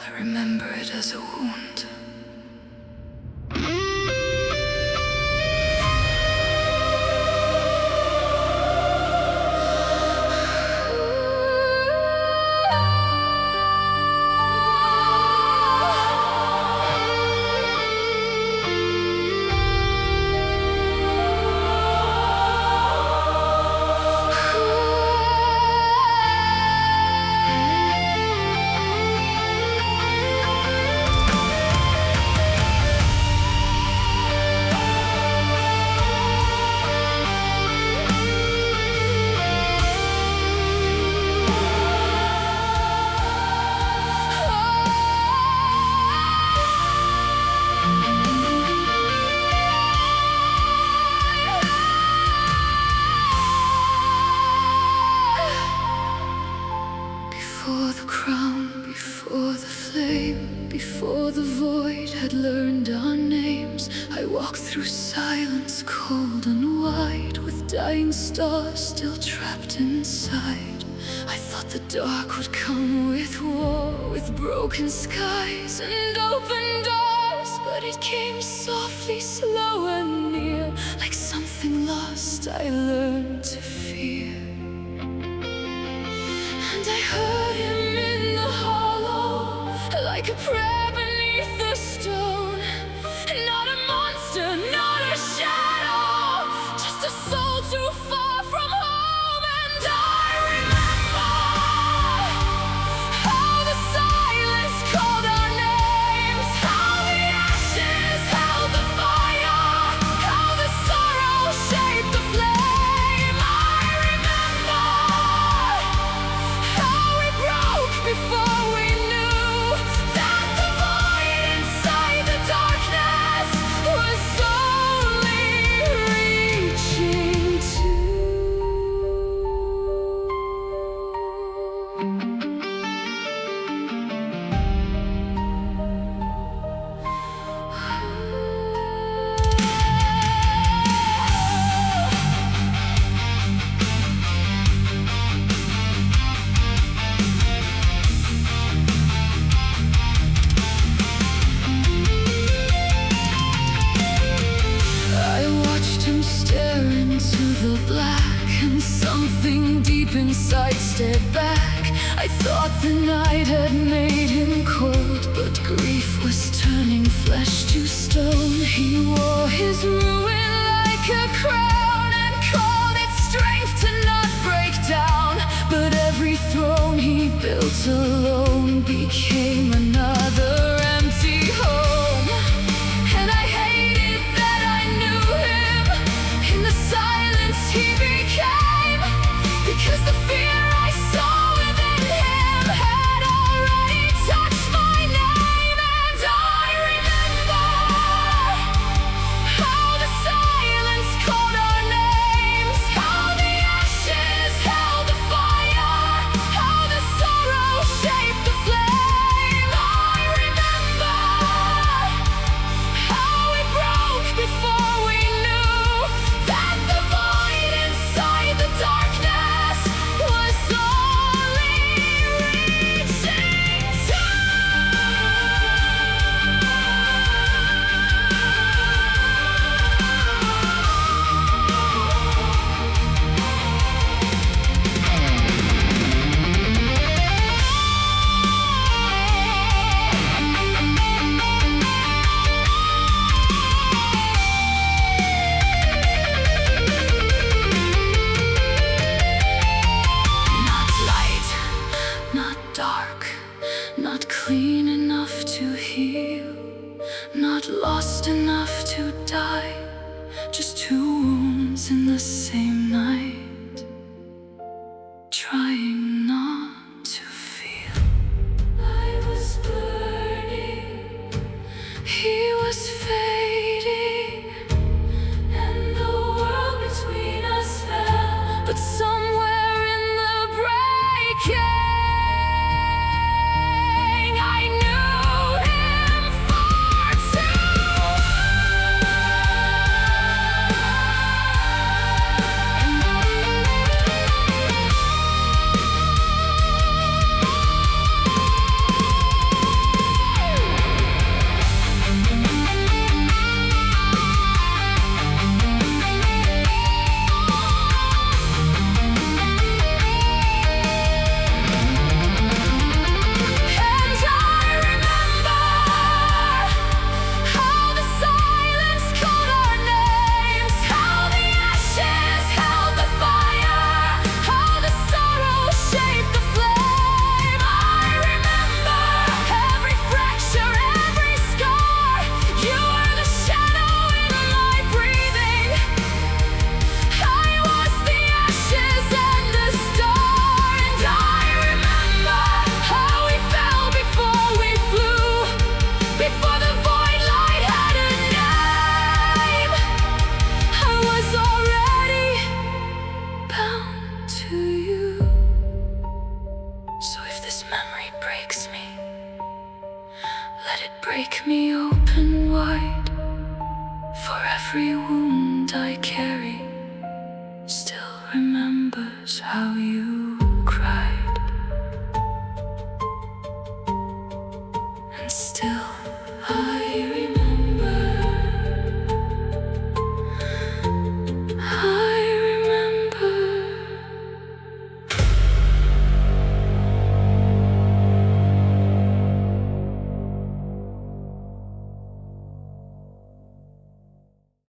I remember it as a wound. Before the crown, before the flame, before the void had learned our names, I walked through silence, cold and wide, with dying stars still trapped inside. I thought the dark would come with war, with broken skies and open doors, but it came softly, slow and near, like something lost I learned to fear. And I heard him in the hollow, like a prayer beneath the stone. Not a monster, not a shadow, just a soul too far from home. And I remember how the silence called our names, how the ashes held the fire, how the sorrow shaped the flame. I remember before we knew that the void inside the darkness was only reaching something deep inside stared back. I thought the night had made him cold, but grief was turning flesh to stone. He wore his ruin like a crown and called it strength to not break down. But every throne he built alone became another empty home. And I hated that I knew him. In the silence he became, because the fear I saw within him had already touched my name. And I remember how the silence called our names, how the ashes held the fire, how the sorrow shaped the flame. I remember how we broke before we knew that the void inside the darkness was only reaching to. Not light, not dark, not clean enough to heal, not lost enough to die, just two wounds in the same night, trying not to feel. I was burning, he was fading, and the world between us fell. But somewhere in the breaking, I knew him far too well. break me open wide. For every wound I carry still remembers how you